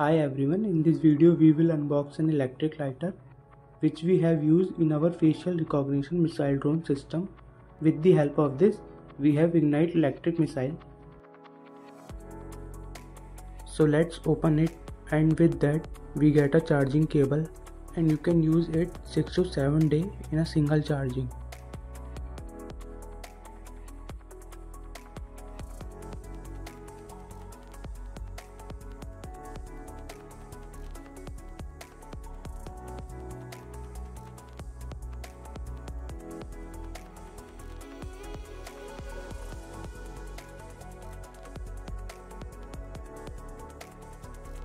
Hi everyone, in this video we will unbox an electric lighter which we have used in our facial recognition missile drone system. With the help of this, we have ignite electric missile. So let's open it, and with that we get a charging cable and you can use it 6 to 7 days in a single charging.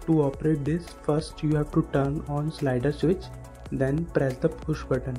To operate this, first you have to turn on slider switch, then press the push button.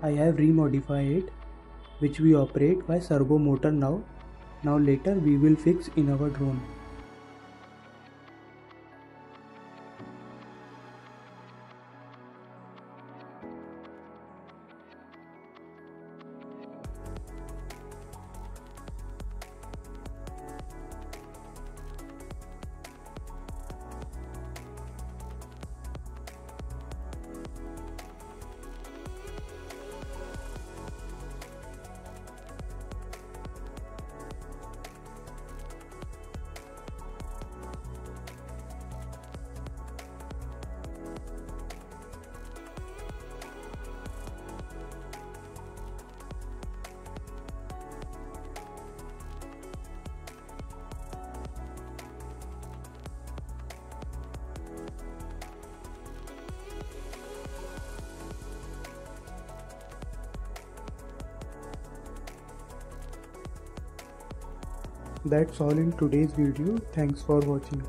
I have remodified it, which we operate by servo motor now. Now later we will fix in our drone. That's all in today's video. Thanks for watching.